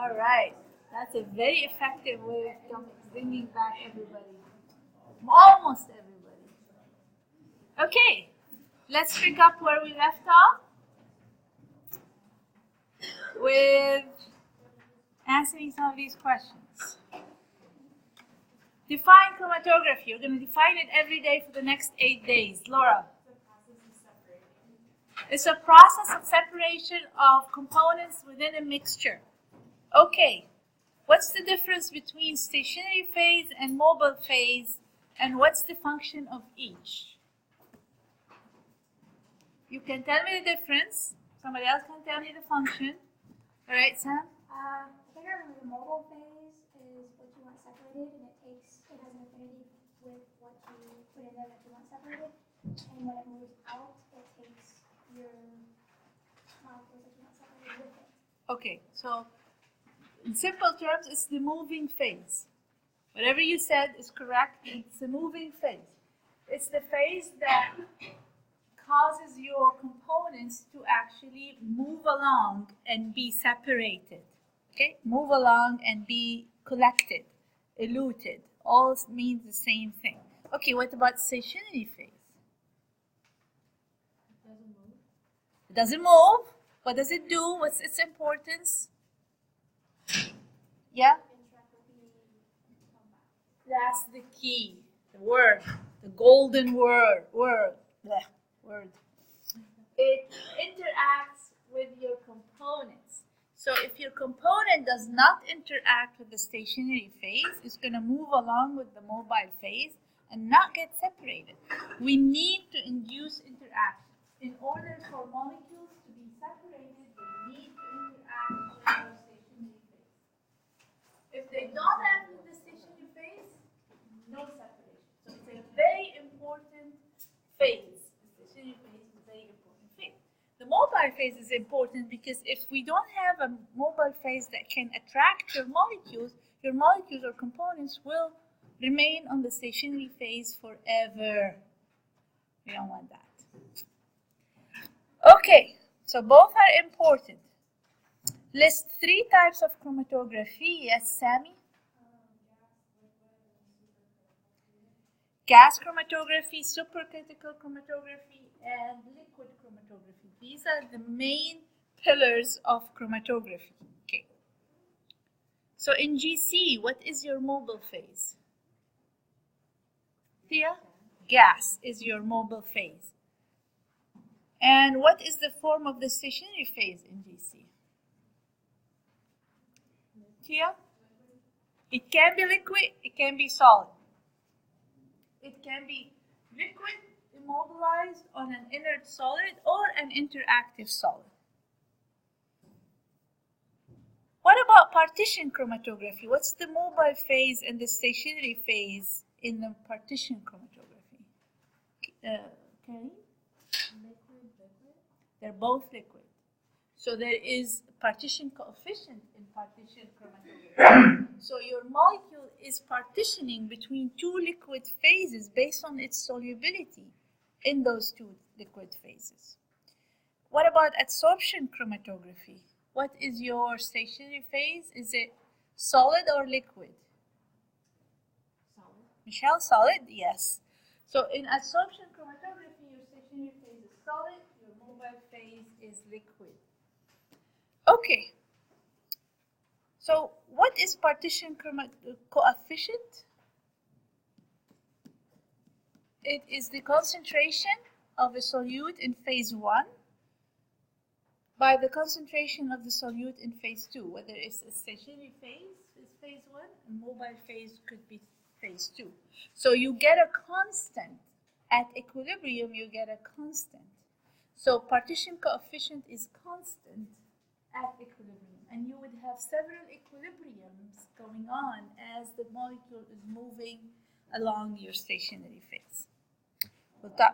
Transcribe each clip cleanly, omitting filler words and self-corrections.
All right. That's a very effective way of bringing back everybody. Almost everybody. Okay. Let's pick up where we left off with answering some of these questions. Define chromatography. You're going to define it every day for the next 8 days. Laura. It's a process of separation of components within a mixture. Okay. What's the difference between stationary phase and mobile phase, and what's the function of each? You can tell me the difference. Somebody else can tell me the function. All right, Sam? I think I remember the mobile phase is what you want separated, and it has an affinity with what you put in there that you want separated. And when it moves out, it takes your molecules that you want separated with it. Okay, so in simple terms, it's the moving phase. Whatever you said is correct. It's the moving phase. It's the phase that causes your components to actually move along and be separated. Okay? Move along and be collected, eluted. All means the same thing. Okay, what about stationary phase? It doesn't move. It doesn't move. What does it do? What's its importance? Yeah? That's the key. The word. The golden word. It interacts with your components. So if your component does not interact with the stationary phase, it's going to move along with the mobile phase and not get separated. We need to induce interaction. In order for molecules to be separated, they need to interact with their stationary phase. If they don't act with the stationary phase, no separation. So it's a very important phase. The stationary phase is a very important phase. The mobile phase is important because if we don't have a mobile phase that can attract your molecules or components will remain on the stationary phase forever. We don't want that. Okay, so both are important. List 3 types of chromatography. Yes, Sammy? Gas chromatography, supercritical chromatography, and liquid chromatography. These are the main pillars of chromatography. Okay. So in GC, what is your mobile phase? Thea? Gas is your mobile phase. And what is the form of the stationary phase in GC? Thea? It can be liquid, it can be solid. It can be liquid, immobilized on an inert solid, or an interactive solid. What about partition chromatography? What's the mobile phase and the stationary phase in the partition chromatography? Okay. Liquid. They're both liquid. So there is partition coefficient in partition chromatography. So your molecule is partitioning between 2 liquid phases based on its solubility in those 2 liquid phases. What about adsorption chromatography? What is your stationary phase? Is it solid or liquid? Solid. Michelle, solid? Yes. So in adsorption chromatography, your stationary phase is solid, your mobile phase is liquid. Okay. So what is partition coefficient? It is the concentration of a solute in phase 1 by the concentration of the solute in phase 2. Whether it's a stationary phase is phase 1 and mobile phase could be phase 2. So you get a constant. At equilibrium, you get a constant. So partition coefficient is constant at equilibrium, and you would have several equilibriums going on as the molecule is moving along your stationary phase.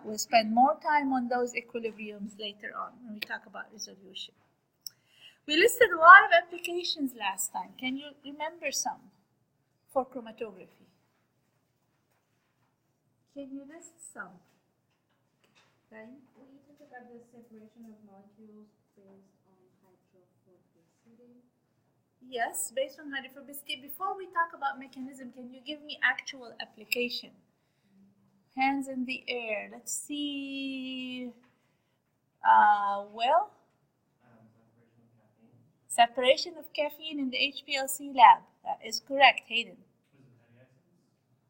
We'll spend more time on those equilibriums later on when we talk about resolution. We listed a lot of applications last time. Can you remember some for chromatography? Can you list some? Okay. We talked about the separation of molecules based on hydrophobicity. Yes, based on hydrophobicity. Before we talk about mechanism, can you give me actual application? Hands in the air. Let's see. Well, separation of caffeine in the HPLC lab. That is correct, Hayden.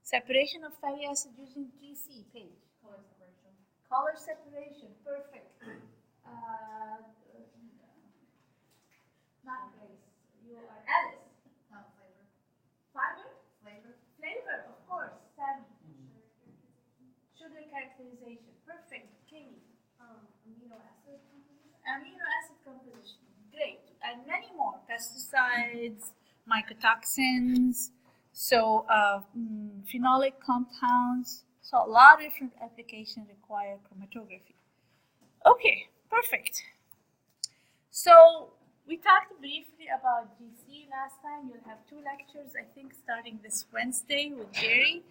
Separation of fatty acid using GC page. Color separation. Color separation, perfect. Uh, not Grace. You are Alice. Flavor. Fiber? Flavor. Flavor, of course. Sammy. Sugar characterization, perfect. Katie. Amino acid composition. Amino acid composition, great. And many more. Pesticides, mycotoxins, so phenolic compounds. So a lot of different applications require chromatography. Okay, perfect. So we talked briefly about GC last time. You'll have 2 lectures, I think, starting this Wednesday with Gary.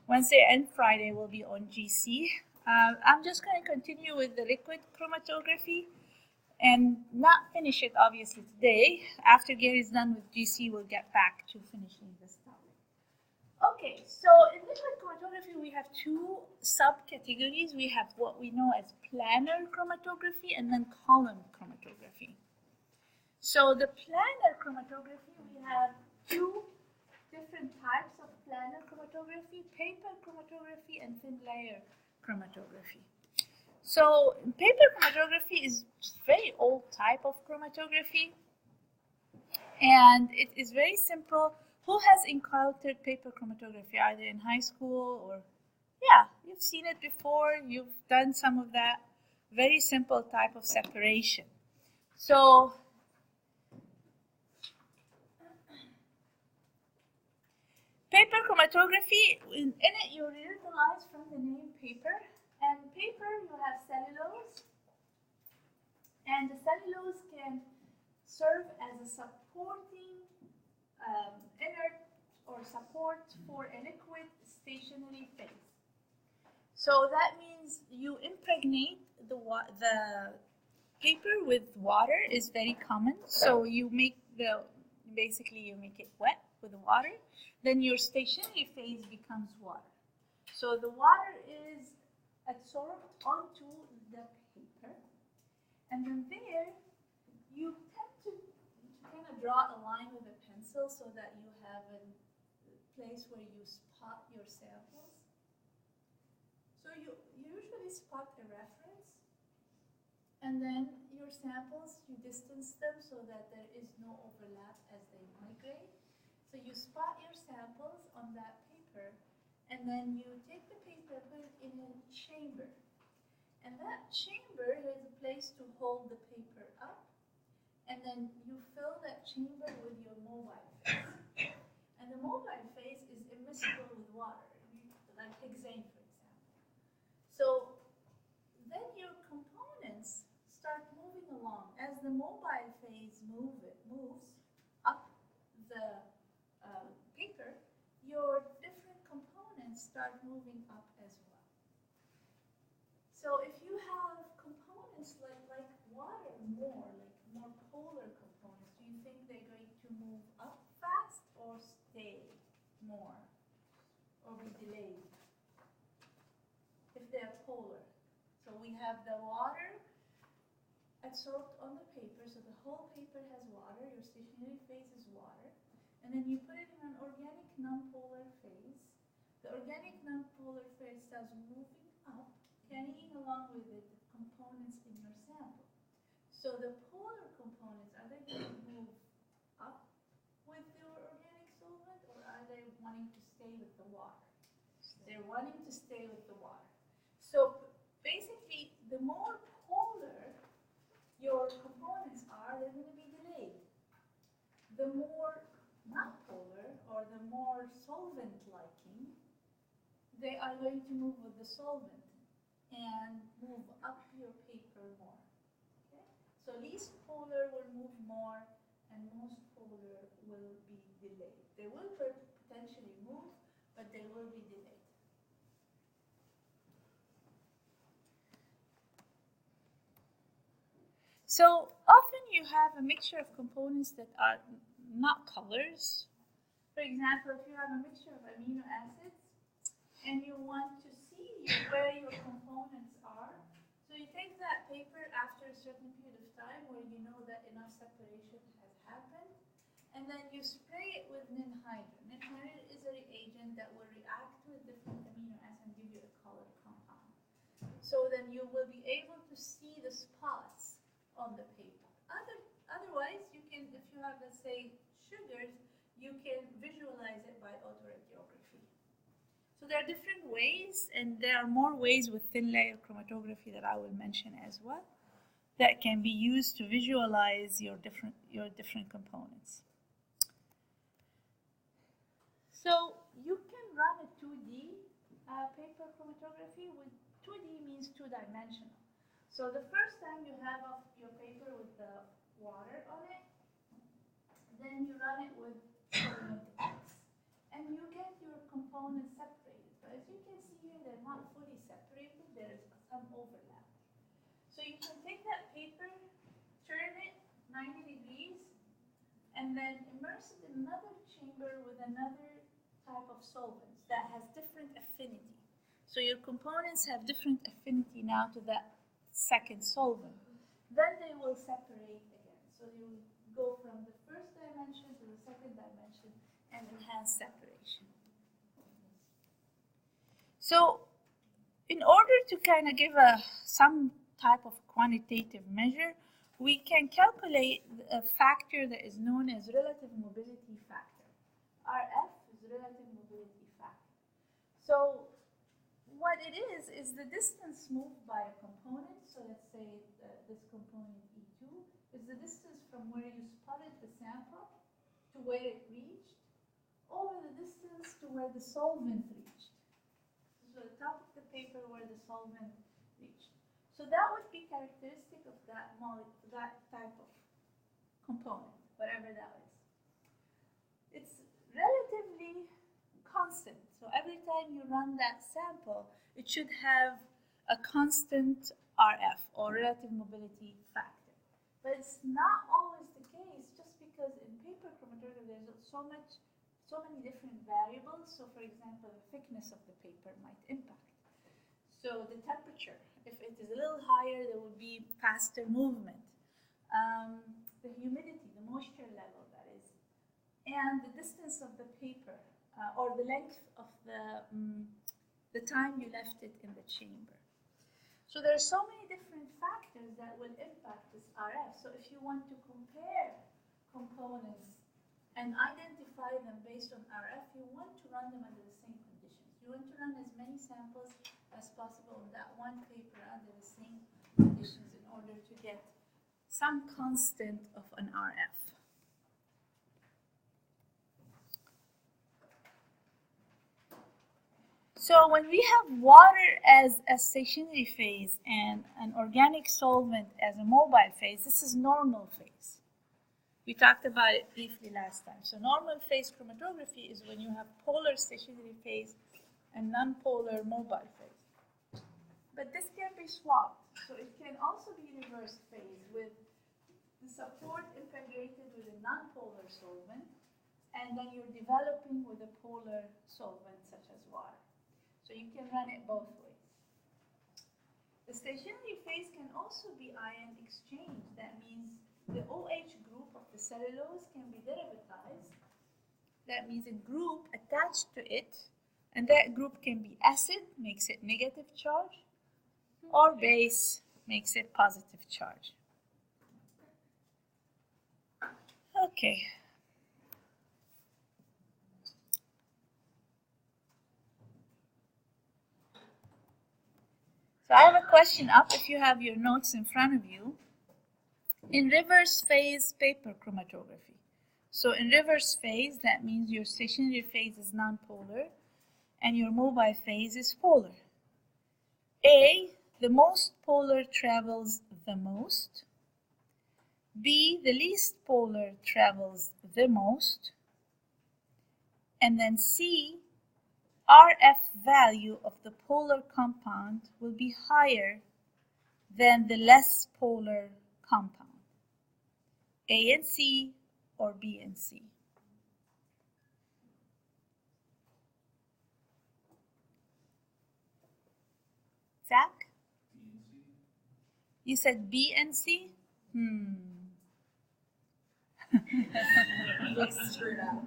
Wednesday and Friday will be on GC. I'm just going to continue with the liquid chromatography and not finish it obviously today. After Gary's done with GC, we'll get back to finishing this topic. Okay, so in liquid chromatography, we have 2 subcategories. We have what we know as planar chromatography and then column chromatography. So the planar chromatography, we have 2 different types of planar chromatography, paper chromatography and thin layer chromatography. So paper chromatography is a very old type of chromatography, and it is very simple. Who has encountered paper chromatography either in high school or, yeah, you've seen it before, you've done some of that. Very simple type of separation. So paper chromatography, in it you utilize from the name paper. And paper, you have cellulose. And the cellulose can serve as a supporting inert or support for a liquid stationary phase. So that means you impregnate the paper with water is very common. So you make basically you make it wet with water. Then your stationary phase becomes water. So the water is adsorbed onto the paper. And then there, you tend to kind of draw a line with a pencil so that you have a place where you spot your samples. So you usually spot a reference, and then your samples, you distance them so that there is no overlap as they migrate. So you spot your samples on that paper, and then you take the paper, put it in a chamber. And that chamber has a place to hold the paper up, and then you fill that chamber with your mobile phase. And the mobile phase is immiscible with water, like hexane, for example. So then your components start moving along. As the mobile phase moves up the paper, your different components start moving up as well. So if you have components like water more polar components, do you think they're going to move up fast or stay more or be delayed? If they're polar. So we have the water adsorbed on the paper, so the whole paper has water, your stationary phase is water, and then you put it in an organic nonpolar phase. The organic nonpolar phase starts moving up, carrying along with it the components in your sample. So the polar components, are they going to move up with your organic solvent, or are they wanting to stay with the water? They're wanting to stay with the water. So basically, the more polar your components are, they're going to be delayed. The more not polar, or the more solvent-liking, they are going to move with the solvent and move up your paper more. Okay? So least polar will move more, and most polar will be delayed. They will potentially move, but they will be delayed. So often you have a mixture of components that are not colors. For example, if you have a mixture of amino acids and you want to see where your components are, so you take that paper after a certain period of time where you know that enough separation has happened, and then you spray it with ninhydrin. Ninhydrin is a reagent that will react with different amino acids and give you a colored compound. So then you will be able to see the spots on the paper. Otherwise, you can, if you have, let's say, sugars, you can visualize it by autoradiography. So there are different ways, and there are more ways with thin layer chromatography that I will mention as well, that can be used to visualize your different components. So you can run a 2D paper chromatography. With 2D means two-dimensional. So the first time you have your paper with the water on it, then you run it with solvent X, and you get your components separated. But as you can see here, they're not fully separated. There's some overlap. So you can take that paper, turn it 90 degrees, and then immerse it in another chamber with another type of solvents that has different affinity. So your components have different affinity now to that second solvent. Then they will separate again. So you go from the first dimension to the second dimension and enhance separation. So in order to kind of give some type of quantitative measure, we can calculate a factor that is known as relative mobility factor. RF is relative mobility factor. So what it is the distance moved by a component. So let's say this component E2 is the distance from where you spotted the sample to where it reached, over the distance to where the solvent reached. So the top of the paper where the solvent reached. So that would be characteristic of that type of component, whatever that is. It's relatively constant. So every time you run that sample, it should have a constant RF, or relative mobility factor. But it's not always the case, just because in paper chromatography there's so many different variables. So for example, the thickness of the paper might impact. So the temperature, if it is a little higher, there will be faster movement. The humidity, the moisture level, that is, and the distance of the paper, or the length of the time you left it in the chamber. So there are so many different factors that will impact this RF. So if you want to compare components and identify them based on RF, you want to run them under the same conditions. You want to run as many samples as possible on that one paper under the same conditions in order to get some constant of an RF. So when we have water as a stationary phase and an organic solvent as a mobile phase, this is normal phase. We talked about it briefly last time. So normal phase chromatography is when you have polar stationary phase and non-polar mobile phase. But this can be swapped. So it can also be reverse phase with the support integrated with a non-polar solvent, and then you're developing with a polar solvent such as water. So you can run it both ways. The stationary phase can also be ion exchange. That means the OH group of the cellulose can be derivatized. That means a group attached to it, and that group can be acid, makes it negative charge, or base, makes it positive charge. Okay. So I have a question up if you have your notes in front of you. In reverse phase paper chromatography. So in reverse phase, that means your stationary phase is nonpolar and your mobile phase is polar. A, the most polar travels the most. B, the least polar travels the most. And then C, RF value of the polar compound will be higher than the less polar compound. A and C or B and C? Zach? You said B and C? Looks screwed up.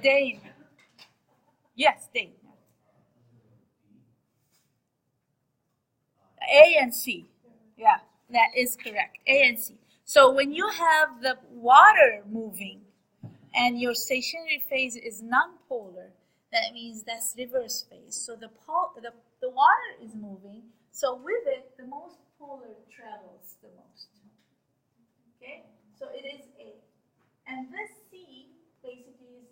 Dane. Yes, Dane. A and C. Yeah, that is correct. A and C. So when you have the water moving and your stationary phase is nonpolar, that means that's reverse phase. So the water is moving, so with it, the most polar travels the most. Okay? So it is A. And this C basically is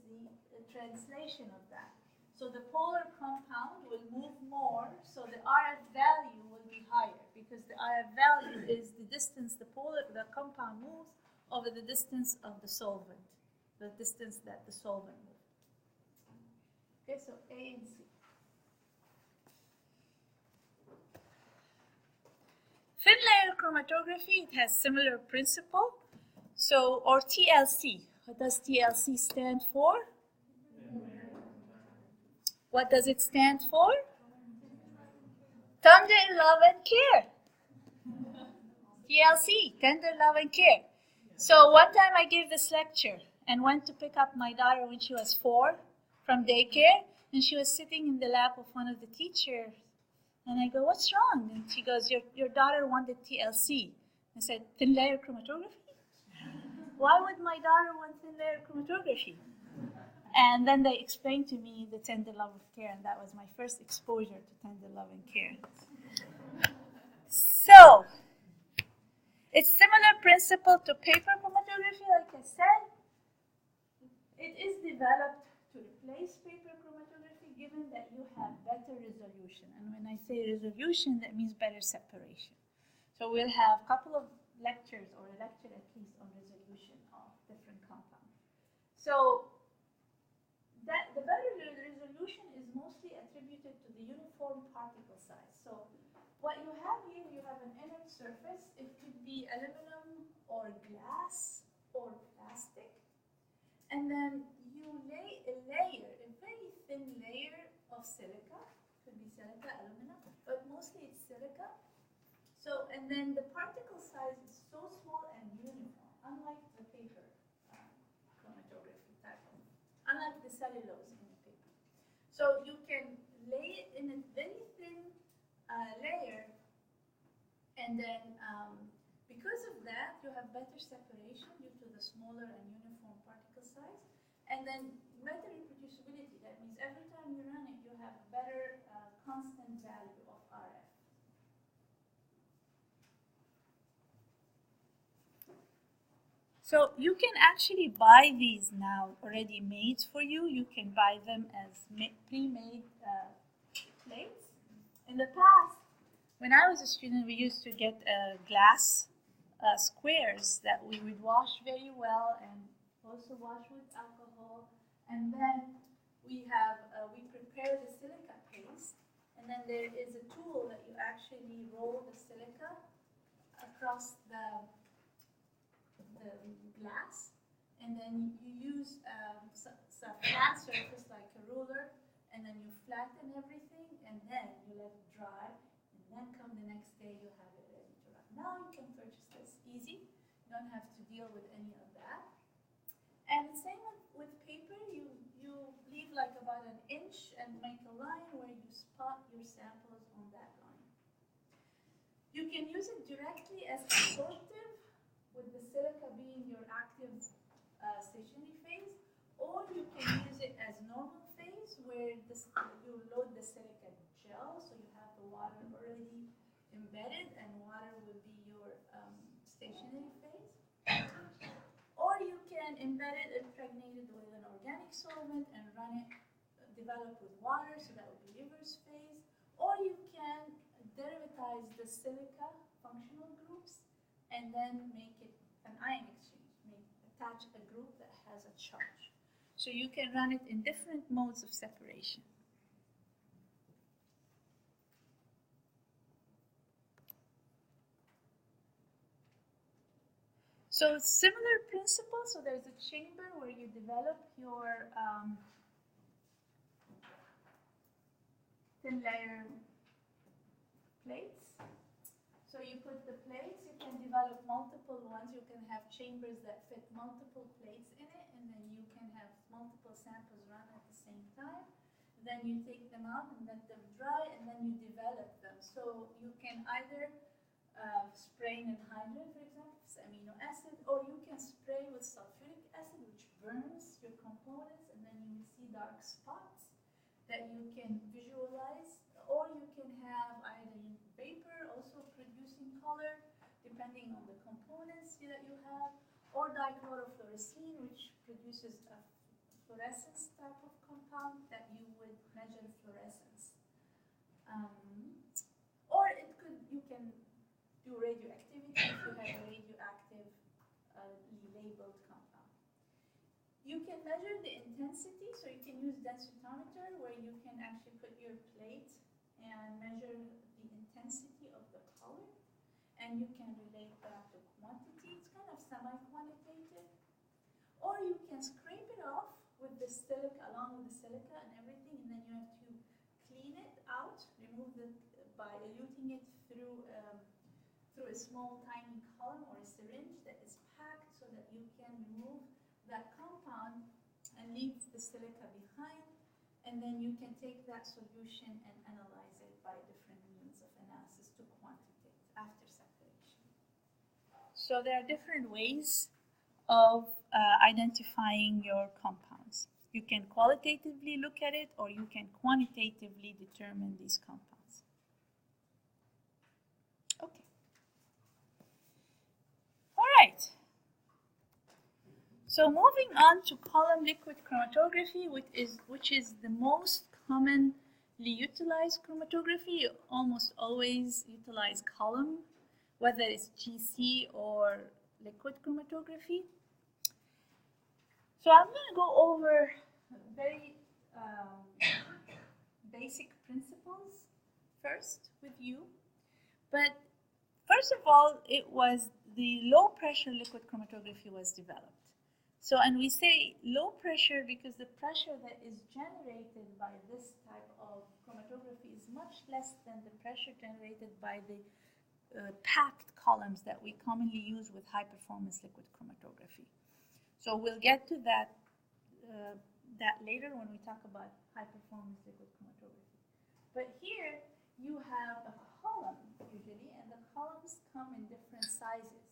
the translation of that. So the polar compound will move more, so the RF value will be higher because the RF value is the distance the compound moves over the distance of the solvent, the distance that the solvent moves. Okay, so A and C. Thin layer chromatography, it has similar principle. So, or TLC. What does TLC stand for? What does it stand for? Tender love and care. TLC, tender love and care. So one time I gave this lecture and went to pick up my daughter when she was 4 from daycare, and she was sitting in the lap of one of the teachers. And I go, what's wrong? And she goes, your daughter wanted TLC. I said, thin layer chromatography? Why would my daughter want thin layer chromatography? And then they explained to me the tender love and care, and that was my first exposure to tender love and care. So, it's similar principle to paper chromatography, like I said. It is developed to replace paper chromatography given that you have better resolution. And when I say resolution, that means better separation. So we'll have a couple of lectures, or a lecture at least, on resolution of different compounds. So that the better resolution is mostly attributed to the uniform particle size. So what you have here, you have an inert surface. It could be aluminum or glass or plastic. And then you lay a layer, a very thin layer of silica. Could be silica, aluminum, but mostly it's silica. So, and then the particle size is so small and uniform, unlike the paper chromatography type of, unlike the cellulose in the paper. So you can lay it in a very thin layer, and then because of that, you have better separation due to the smaller and uniform particle size, and then better reproducibility. That means every time you run it, you have a better constant value of RF. So you can actually buy these now already made for you. You can buy them as pre-made plates. In the past, when I was a student, we used to get glass squares that we would wash very well and also wash with alcohol. And then we prepare the silica paste, and then there is a tool that you actually roll the silica across the glass, and then you use some flat surface like a ruler, and then you flatten everything, and then you let it dry, and then come the next day you have it ready to run. Now you can purchase this easy. You don't have to deal with any of that. And same with paper, you leave like about an inch and make a line where you spot your samples on that line. You can use it directly as absorptive, with the silica being your active stationary phase, or you can use it as normal phase, where you load the silica gel, so you have the water already embedded, and water will be your stationary phase. Or you can embed it impregnated with an organic solvent and run it, develop with water, so that would be reverse phase. Or you can derivatize the silica functional groups and then make it an ion exchange, attach a group that has a charge. So you can run it in different modes of separation. So similar principle. So there's a chamber where you develop your thin layer plates. So you put the plates, you can develop multiple ones. You can have chambers that fit multiple plates in it, and then you can have multiple samples run at the same time. Then you take them out and let them dry, and then you develop them. So you can either spray an anhydride, for example, it's amino acid, or you can spray with sulfuric acid, which burns your components, and then you will see dark spots that you can visualize, or you can have either vapor also producing color, depending on the components that you have, or dichlorofluorescein, which produces a fluorescence type of compound that you would measure fluorescence. Or it could, you can do radioactivity if you have a radioactive labeled compound. You can measure the intensity, so you can use densitometer where you can actually put your plate and measure the intensity of the color, and you can relate that to quantity. It's kind of semi-quantitative. Or you can scrape it off with the silica, along with the silica and everything, and then you have to clean it out, remove it by eluting it through a small tiny column or a syringe that is packed so that you can remove that compound and leave the silica behind, and then you can take that solution and analyze it by different means of analysis to quantitate after separation. So there are different ways of identifying your compounds. You can qualitatively look at it, or you can quantitatively determine these compounds. Okay. All right. So moving on to column liquid chromatography, which is the most commonly utilized chromatography. You almost always utilize column, whether it's GC or liquid chromatography. So I'm going to go over very basic principles first with you. But first of all, it was the low pressure liquid chromatography was developed. So, and we say low pressure because the pressure that is generated by this type of chromatography is much less than the pressure generated by the packed columns that we commonly use with high performance liquid chromatography. So we'll get to that later when we talk about high performance liquid chromatography. But here you have a column usually, and the columns come in different sizes.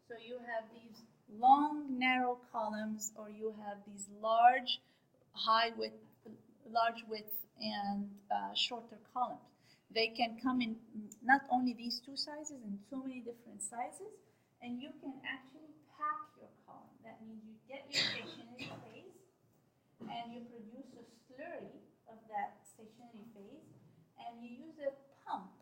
So you have these long, narrow columns, or you have these large width and shorter columns. They can come in not only these two sizes, in so many different sizes, and you can actually pack your column. That means you get your stationary phase, and you produce a slurry of that stationary phase, and you use a pump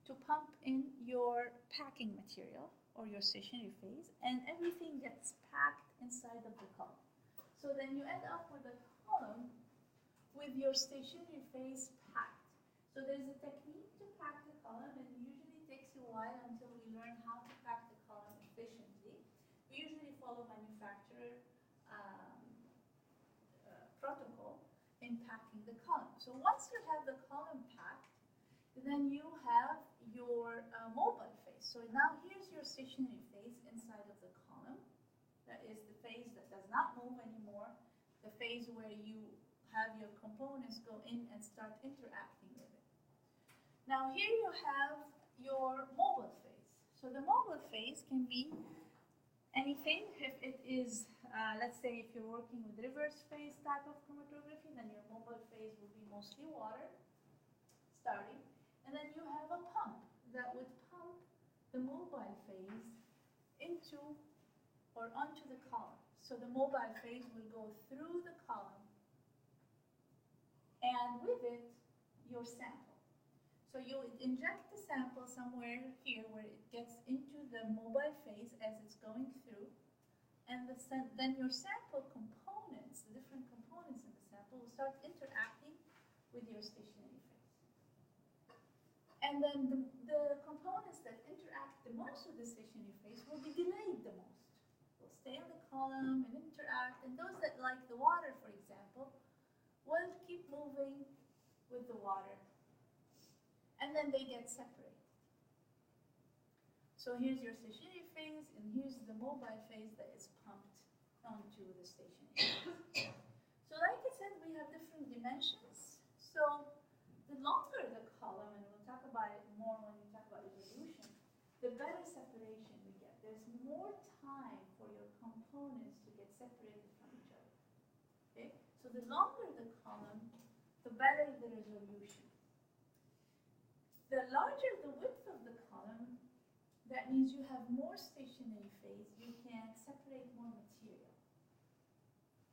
to pump in your packing material or your stationary phase, and everything gets packed inside of the column. So then you end up with a column with your stationary phase packed. So there's a technique to pack the column, and it usually takes a while until we learn how to pack the column efficiently. We usually follow manufacturer protocol in packing the column. So once you have the column packed, then you have your mobile phase. So now here's your stationary phase inside of the column. That is the phase that does not move anymore, the phase where you have your components go in and start interacting with it. Now here you have your mobile phase. So the mobile phase can be anything. If it is, let's say if you're working with reverse phase type of chromatography, then your mobile phase will be mostly water starting. And then you have a pump that would pump the mobile phase into or onto the column. So the mobile phase will go through the column, and with it, your sample. So you inject the sample somewhere here where it gets into the mobile phase as it's going through, and then your sample components, the different components in the sample, will start interacting with your stationary phase. And then the components that interact the most with the stationary phase will be delayed the most. column and interact, and those that like the water, for example, will keep moving with the water, and then they get separated. So here's your stationary phase, and here's the mobile phase that is pumped onto the stationary phase. So like I said, we have different dimensions. So the longer the column, and we'll talk about it more when we talk about evolution, the better separation we get. There's more time for your components to get separated from each other. Okay? So the longer the column, the better the resolution. The larger the width of the column, that means you have more stationary phase, you can separate more material.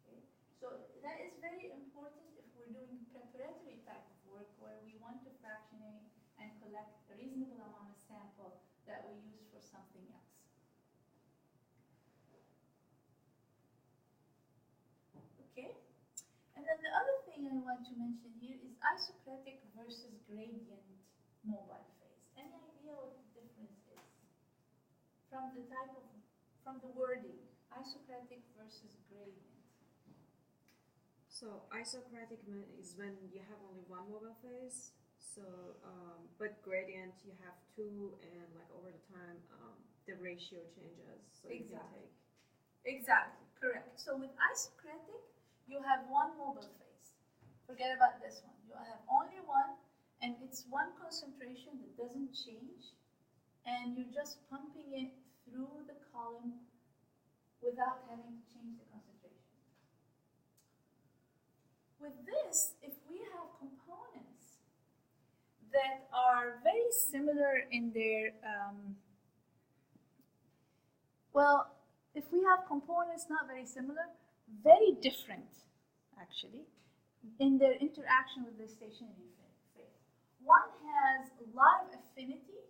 Okay? So that is very important if we're doing preparatory type of work where we want to fractionate and collect a reasonable amount of sample that we use for something else. Okay? And then the other thing I want to mention here is isocratic versus gradient mobile phase. Any idea what the difference is? From the wording, isocratic versus gradient. So isocratic is when you have only one mobile phase. So, but gradient you have two, and like over the time, the ratio changes. So Exactly. you can take. Exactly, correct. So with isocratic, you have one mobile phase. Forget about this one. You have only one, and it's one concentration that doesn't change, and you're just pumping it through the column without having to change the concentration. With this, if we have components that are very similar in their, if we have components not very similar, very different, actually, in their interaction with the stationary phase. One has a lot of affinity,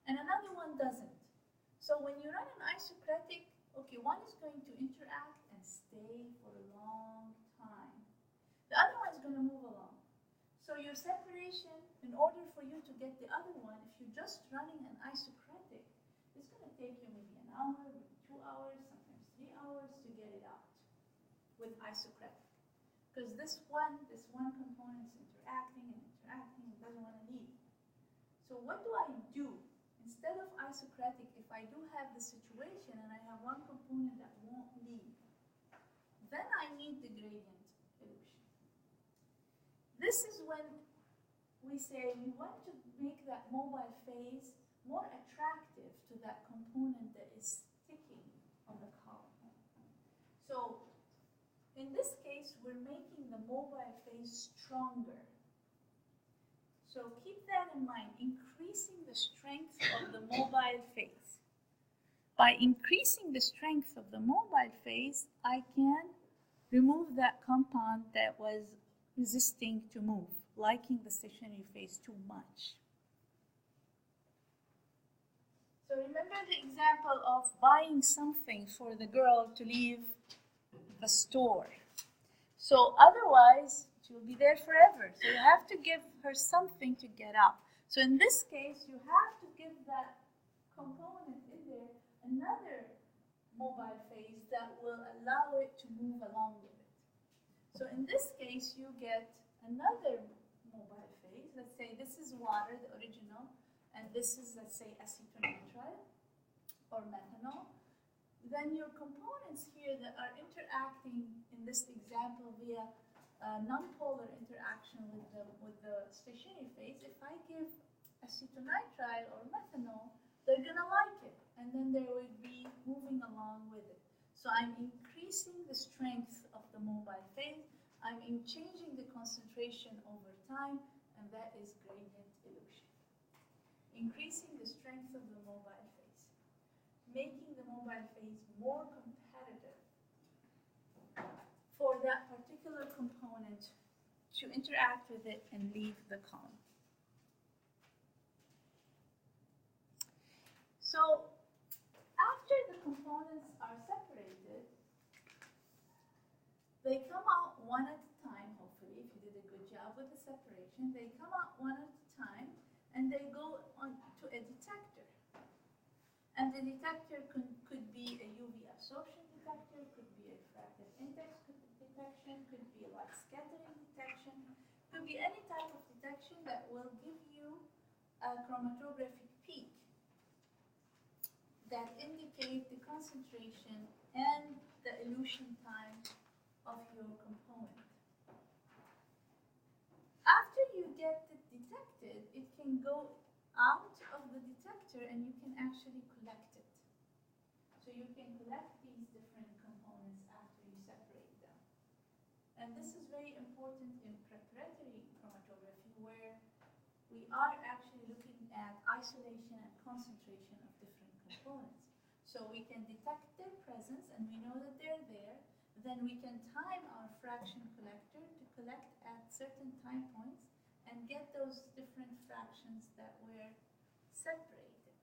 and another one doesn't. So when you run an isocratic, okay, one is going to interact and stay for a long time. The other one is going to move along. So your separation, in order for you to get the other one, if you're just running an isocratic, it's going to take you maybe an hour, maybe 2 hours, sometimes 3 hours to get it out with isocratic. Because this one component is interacting and doesn't want to leave. So what do I do? Instead of isocratic, if I do have the situation and I have one component that won't leave, then I need the gradient illusion. This is when we say we want to make that mobile phase more attractive to that component that is sticking on the column. So in this case, we're making the mobile phase stronger. So keep that in mind, increasing the strength of the mobile phase. By increasing the strength of the mobile phase, I can remove that compound that was resisting to move, liking the stationary phase too much. So remember the example of buying something for the girl to leave the store. So otherwise, she will be there forever. So you have to give her something to get up. So in this case, you have to give that component in there another mobile phase that will allow it to move along with it. So in this case, you get another mobile phase. Let's say this is water, the original, and this is, let's say, acetonitrile or methanol. Then your components here that are interacting in this example via non-polar interaction with the stationary phase, if I give acetonitrile or methanol, they're going to like it, and then they will be moving along with it. So I'm increasing the strength of the mobile phase, I'm changing the concentration over time, and that is gradient illusion. Increasing the strength of the mobile phase, making the mobile phase more competitive for that particular component to interact with it and leave the column. So after the components are separated, they come out one at a time, hopefully, if you did a good job with the separation. They come out one at a time, and they go on to a detector. And the detector could be a UV absorption detector, could be a refractive index detection, could be like scattering detection, could be any type of detection that will give you a chromatographic peak that indicate the concentration and the elution time of your component. After you get it detected, it can go out of the detector and you can actually collect it. So you can collect these different components after you separate them. And this is very important in preparatory chromatography, where we are actually looking at isolation and concentration of different components. So we can detect their presence and we know that they're there. Then we can time our fraction collector to collect at certain time points and get those different fractions that were separated.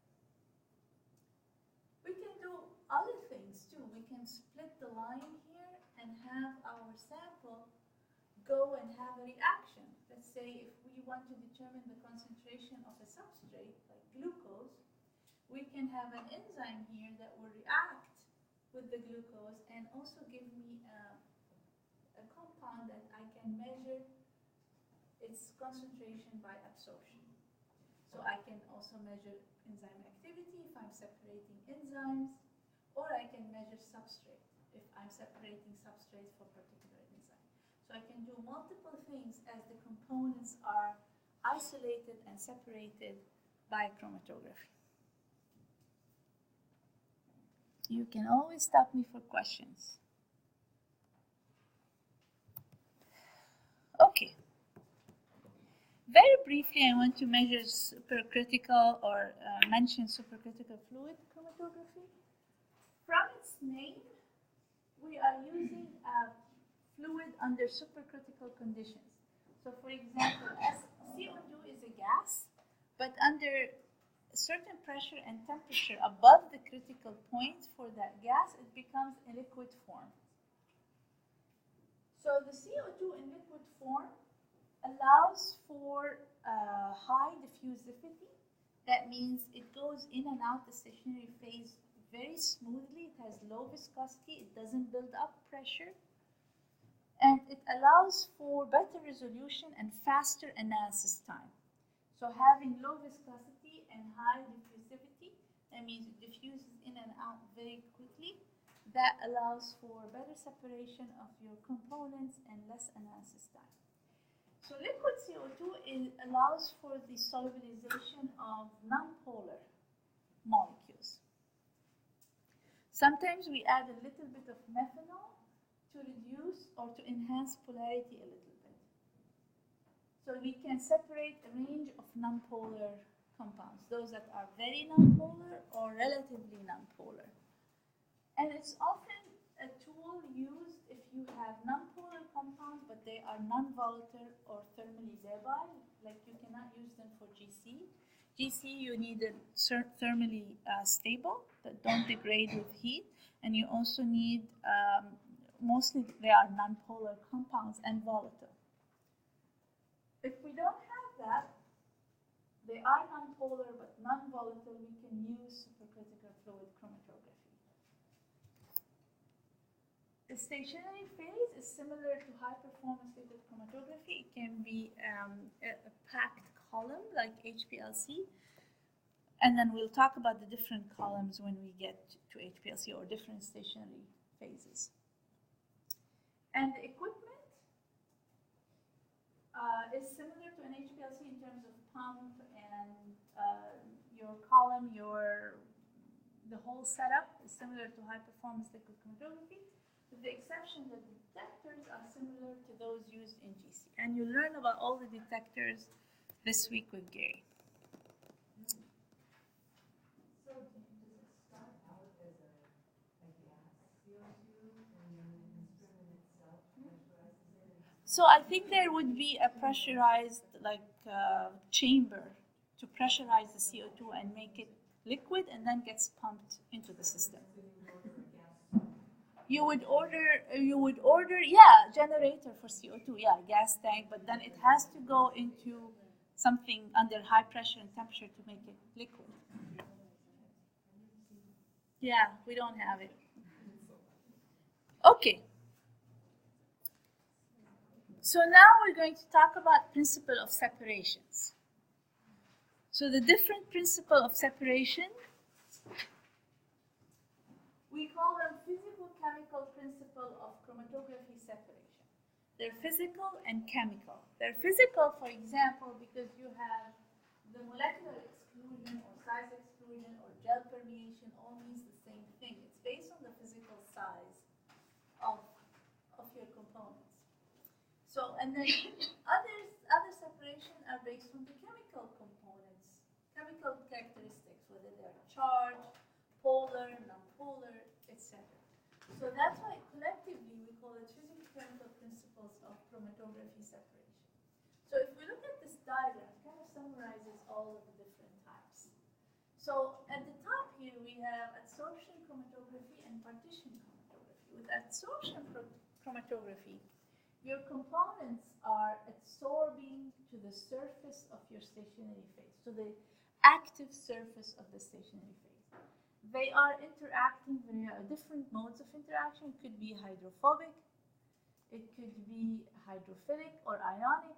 We can do other things too. We can split the line here and have our sample go and have a reaction. Let's say if we want to determine the concentration of a substrate, like glucose, we can have an enzyme here that will react with the glucose and also give me a compound that I can measure its concentration by absorption. So I can also measure enzyme activity if I'm separating enzymes, or I can measure substrate if I'm separating substrate for particular enzyme. So I can do multiple things as the components are isolated and separated by chromatography. You can always stop me for questions. Okay. Very briefly, I want to measure supercritical or mention supercritical fluid chromatography. From its name, we are using a fluid under supercritical conditions. So for example, CO2 is a gas, but under a certain pressure and temperature above the critical point for that gas, it becomes a liquid form. So the CO2 in liquid form allows for high diffusivity. That means it goes in and out the stationary phase very smoothly. It has low viscosity. It doesn't build up pressure. And it allows for better resolution and faster analysis time. So having low viscosity and high diffusivity, that means it diffuses in and out very quickly. That allows for better separation of your components and less analysis time. So liquid CO2 allows for the solubilization of nonpolar molecules. Sometimes we add a little bit of methanol to reduce or to enhance polarity a little bit. So we can separate a range of nonpolar compounds, those that are very nonpolar or relatively nonpolar. And it's often a tool used if you have nonpolar compounds, but they are non-volatile or thermally labile, like you cannot use them for GC. GC, you need a thermally stable that don't degrade with heat, and you also need, mostly they are nonpolar compounds and volatile. If we don't have that, they are nonpolar but non-volatile, we can use supercritical fluid chromatography. The stationary phase is similar to high-performance liquid chromatography. It can be a packed column like HPLC, and then we'll talk about the different columns when we get to HPLC or different stationary phases. And the equipment is similar to an HPLC in terms of pump and your column, the whole setup is similar to high-performance liquid chromatography, with the exception that the detectors are similar to those used in GC. And you learn about all the detectors this week with Gary. So does it start out as a gas, CO2, and then the instrument itself pressurizes it? So I think there would be a pressurized chamber to pressurize the CO2 and make it liquid, and then gets pumped into the system. You would order, generator for CO2, gas tank, but then it has to go into something under high pressure and temperature to make it liquid. Yeah, we don't have it. So now we're going to talk about principle of separations. So the different principle of separation, we call them physical-chemical principle of chromatography separation. They're physical and chemical. They're physical, for example, because you have the molecular exclusion or size exclusion or gel permeation all means the same thing. It's based on the physical size of your components. So, and then other separation are based on the chemical components, chemical characteristics, whether they are charged, polar, non-polar, etc. So that's why collectively we call it physical-chemical principles of chromatography separation. So if we look at this diagram, it kind of summarizes all of the different types. So at the top here we have adsorption chromatography and partition chromatography. With adsorption chromatography, your components are adsorbing to the surface of your stationary phase, to the active surface of the stationary phase. They are interacting via different modes of interaction. It could be hydrophobic, it could be hydrophilic or ionic,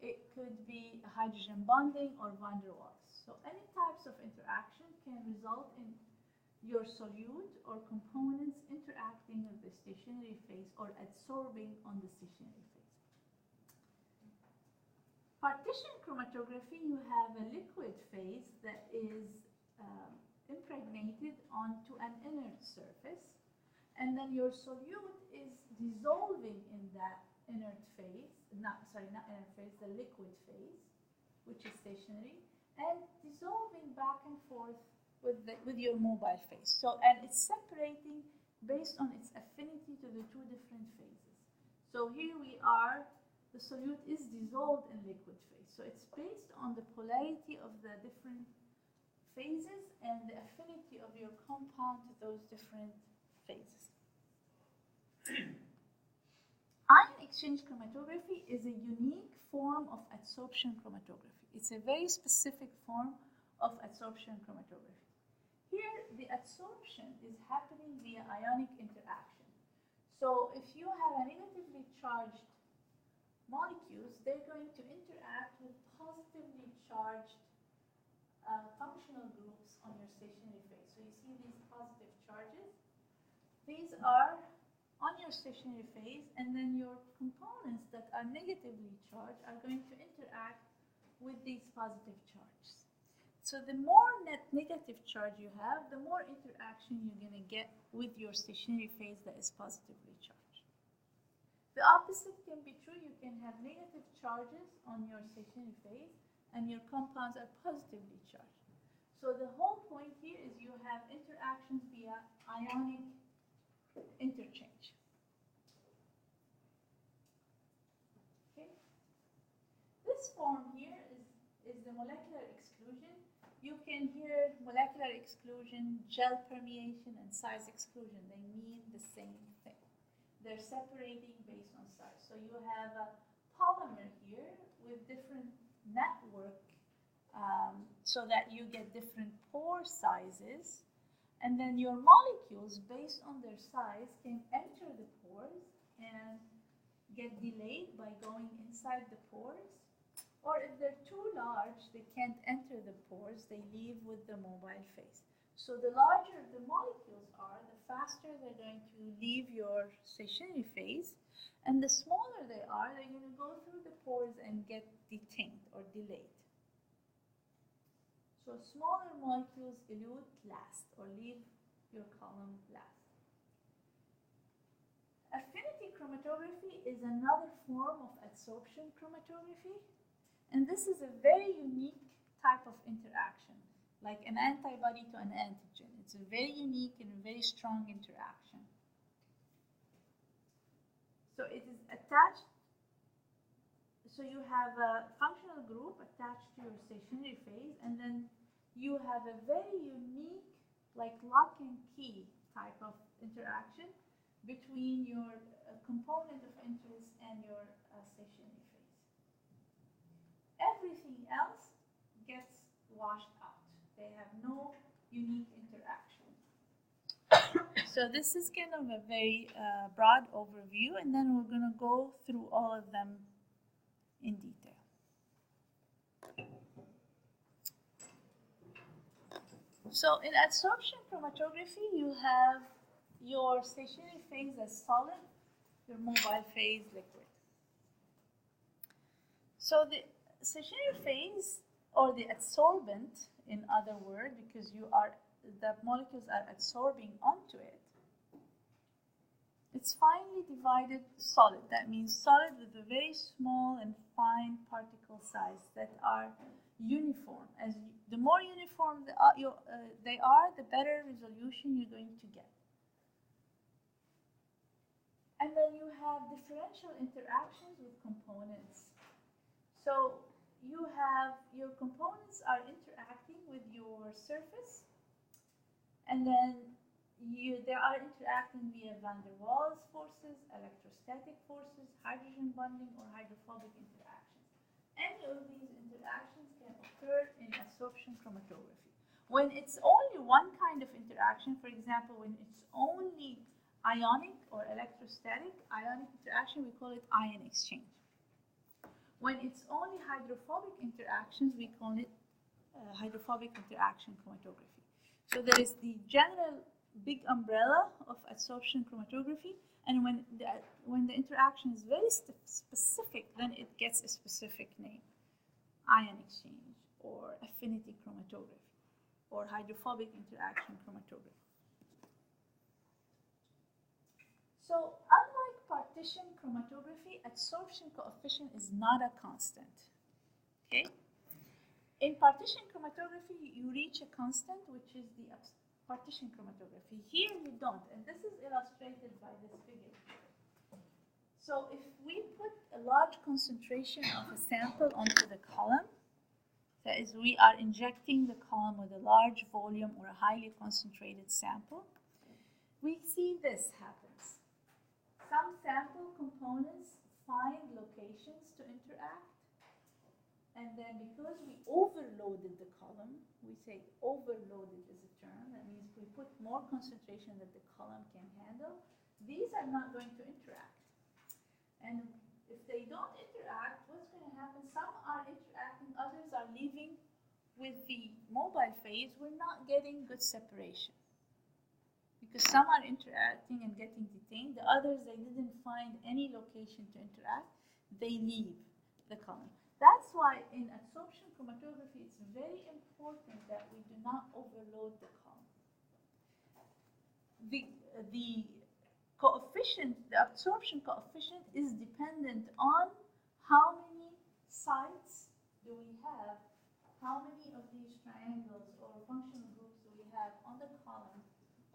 it could be hydrogen bonding or van der Waals. So any types of interaction can result in your solute or components interacting with the stationary phase or adsorbing on the stationary phase. Partition chromatography, you have a liquid phase that is impregnated onto an inert surface, and then your solute is dissolving in that inert phase, not inert phase, the liquid phase, which is stationary, and dissolving back and forth with your mobile phase. So, and it's separating based on its affinity to the two different phases. So here we are, the solute is dissolved in liquid phase. So it's based on the polarity of the different phases and the affinity of your compound to those different phases. Ion exchange chromatography is a unique form of adsorption chromatography. It's a very specific form of adsorption chromatography. Here, the adsorption is happening via ionic interaction. So if you have a negatively charged molecules, they're going to interact with positively charged functional groups on your stationary phase. So you see these positive charges. These are on your stationary phase, and then your components that are negatively charged are going to interact with these positive charges. So the more negative charge you have, the more interaction you're going to get with your stationary phase that is positively charged. The opposite can be true. You can have negative charges on your stationary phase and your compounds are positively charged. So the whole point here is you have interactions via ionic interchange. Okay. This form here is the molecular exclusion. You can hear molecular exclusion, gel permeation, and size exclusion. They mean the same thing. They're separating based on size. So you have a polymer here with different network so that you get different pore sizes. And then your molecules, based on their size, can enter the pores and get delayed by going inside the pores. Or if they're too large, they can't enter the pores, they leave with the mobile phase. So the larger the molecules are, the faster they're going to leave your stationary phase. And the smaller they are, they're going to go through the pores and get detained or delayed. So smaller molecules elute last or leave your column last. Affinity chromatography is another form of adsorption chromatography. And this is a very unique type of interaction, like an antibody to an antigen. It's a very unique and very strong interaction. So it is attached, so you have a functional group attached to your stationary phase, and then you have a very unique, like lock and key type of interaction between your component of interest and your stationary phase. Everything else gets washed out. They have no unique interaction. So this is kind of a very broad overview, and then we're going to go through all of them in detail. So in adsorption chromatography, you have your stationary phase as solid, your mobile phase liquid. So the stationary phase, or the adsorbent, in other words, because the molecules are adsorbing onto it, it's finely divided solid. That means solid with a very small and fine particle size that are uniform. The more uniform they are, the better resolution you're going to get. And then you have differential interactions with components. So you have your components are interacting with your surface, and then they are interacting via van der Waals forces, electrostatic forces, hydrogen bonding, or hydrophobic interactions. Any of these interactions can occur in adsorption chromatography. When it's only one kind of interaction, for example, when it's only ionic or electrostatic ionic interaction, we call it ion exchange. When it's only hydrophobic interactions, we call it hydrophobic interaction chromatography. So there is the general big umbrella of adsorption chromatography, and when the interaction is very specific, then it gets a specific name: ion exchange, or affinity chromatography, or hydrophobic interaction chromatography. So unlike partition chromatography, adsorption coefficient is not a constant. Okay? In partition chromatography, you reach a constant, which is the partition chromatography. Here you don't, and this is illustrated by this figure. So if we put a large concentration of a sample onto the column, that is, we are injecting the column with a large volume or a highly concentrated sample, we see this happens. Some sample components find locations to interact, and then because we overloaded the column, we say overloaded is a term, that means we put more concentration that the column can handle, these are not going to interact. And if they don't interact, what's going to happen? Some are interacting, others are leaving. With the mobile phase, we're not getting good separation, because some are interacting and getting detained, the others, they didn't find any location to interact, they leave the column. That's why in adsorption chromatography, it's very important that we do not overload the column. The coefficient, the absorption coefficient, is dependent on how many sites do we have, how many of these triangles or functional groups do we have on the column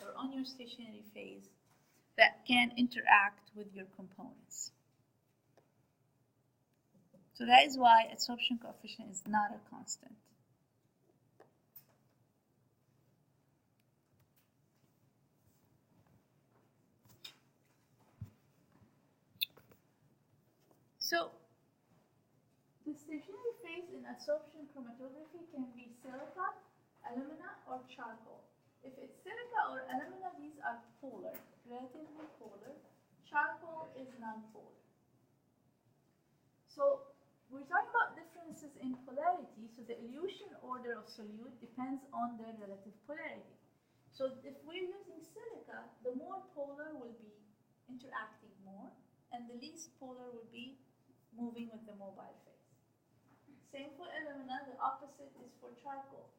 or on your stationary phase that can interact with your components. So that is why adsorption coefficient is not a constant. So the stationary phase in adsorption chromatography can be silica, alumina, or charcoal. If it's silica or alumina, these are polar, relatively polar. Charcoal is non-polar. So we're talking about differences in polarity, so the elution order of solute depends on their relative polarity. So if we're using silica, the more polar will be interacting more, and the least polar will be moving with the mobile phase. Same for alumina, the opposite is for charcoal.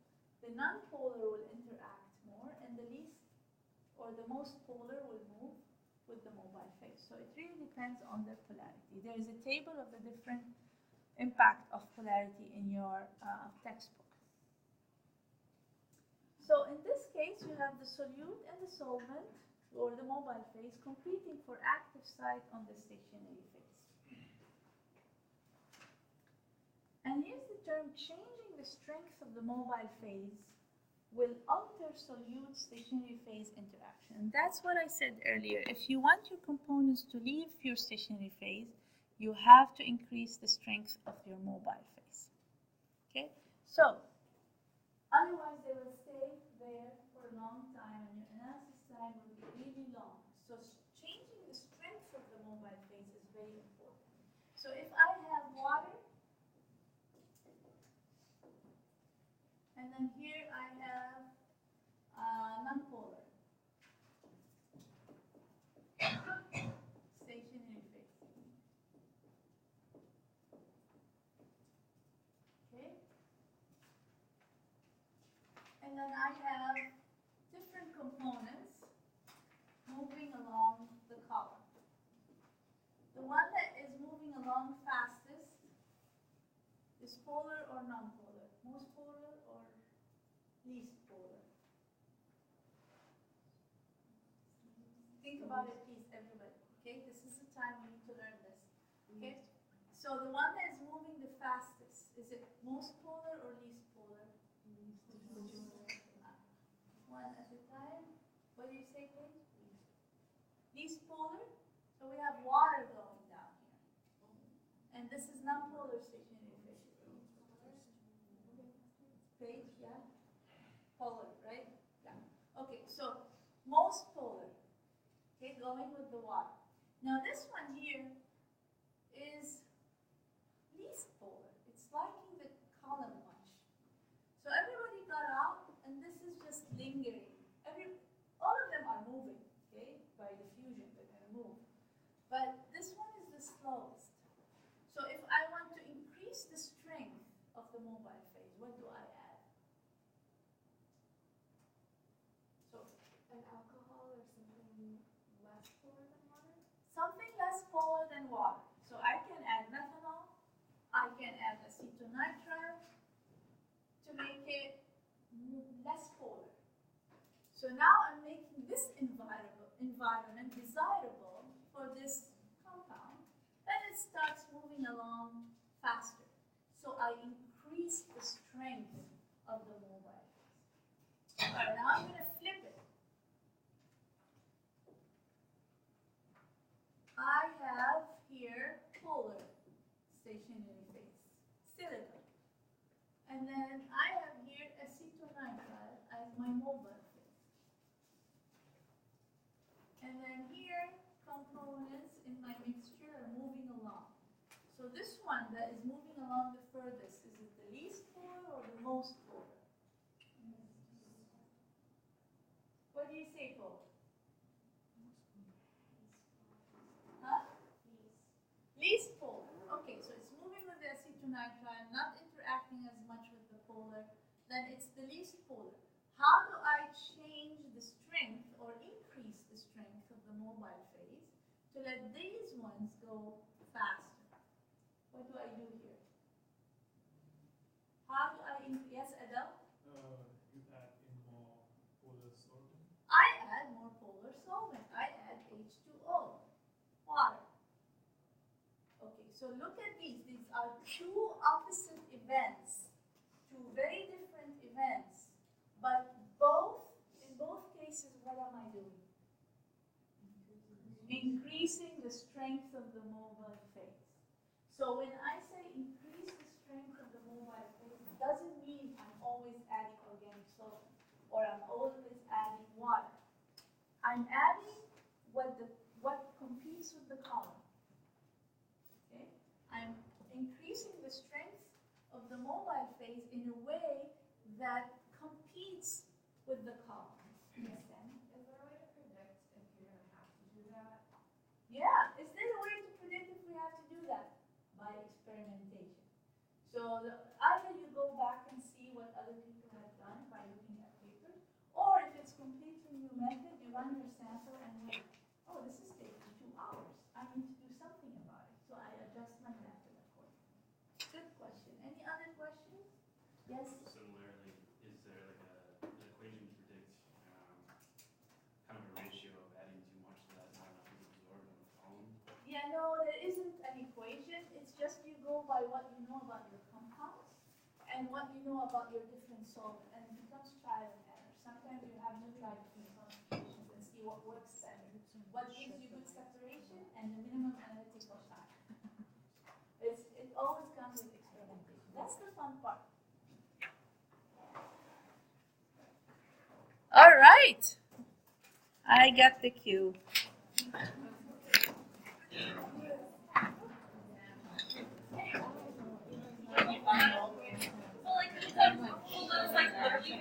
The non-polar will interact more, and the least or the most polar will move with the mobile phase. So it really depends on their polarity. There is a table of the different impact of polarity in your textbook. So in this case, you have the solute and the solvent, or the mobile phase, competing for active site on the stationary phase. And here's the term: changing the strength of the mobile phase will alter solute stationary phase interaction. And that's what I said earlier. If you want your components to leave your stationary phase, you have to increase the strength of your mobile phase. Okay? So, otherwise they will stay there for a long time, and your analysis time will be really long. So changing the strength of the mobile phase is very important. So if I have water, and then here I have nonpolar stationary phase. Okay? And then I have different components moving along the column. The one that is moving along fastest is polar or nonpolar, most polar or least polar. Think about it, please, everybody. Okay, this is the time we need to learn this. Okay, so the one that is moving the fastest, is it most polar or least polar? One at a time. What do you say, please? Least polar. So we have water going down here, and this is nonpolar stationary phase. Phase, yeah. Polar, right? Yeah. Okay, so most polar. Okay, going with the water. Now this one here is least polar. It's liking the column much. So everybody got out, and this is just lingering. All of them are moving, okay? By diffusion, they're going to move. But this one is the slowest. So if I want to increase the strength of the mobile phase, what do I add? So An alcohol or something less polar than water? something less polar than water. So I can add methanol, I can add acetonitrile to make it less polar. So now I'm making this environment desirable for this compound, and it starts moving along faster. So I increase the strength of the mobile phase. All right, now I'm going to flip it. I have here polar stationary phase, silicon. And then I have here acetonitrile as my mobile phase. And then here, components in my mixture are moving along. So this one that is moving along the furthest, is it the least polar or the most polar? What do you say, Paul? Huh? Least polar. Okay, so it's moving with the acetonitrile, not interacting as much with the polar. Then it's the least polar. How do I change the strength or increase the strength of the mobile phase to let these ones go faster? What do I do here? How do I increase? Yes, Adele? You add in more polar solvent. I add more polar solvent. I add H2O, water. Okay, so look at these. These are two opposite events, two very different events, but in both cases, what am I doing? Increasing the strength of the mobile phase. So when I say increase the strength of the mobile phase, it doesn't mean I'm always adding organic solvent or I'm always adding water. I'm adding what competes with the column. Okay? I'm increasing the strength of the mobile phase in a way that competes with the column. Yes, Dan? Is there a way to predict if you're going to have to do that? Yeah, is there a way to predict if we have to do that? By experimentation. So either you go back and see what other people have done by looking at papers, or if it's completely new method, you run your sample and wait. Oh, this is taking 2 hours. I need to do something about it. So I adjust my method accordingly. Good question. Any other questions? Yes? Similarly, is there like an equation to predict kind of a ratio of adding too much so that not enough is absorbed on the column? Yeah, no, there isn't an equation. It's just you go by what you know about your compounds and what you know about your different solvent, and it becomes trial and error. Sometimes you have to try different concentrations and see what works better, what gives you good separation and the minimum analytical time. It always comes with experimentation. That's the fun part. All right. I got the cue. Well, like, literally,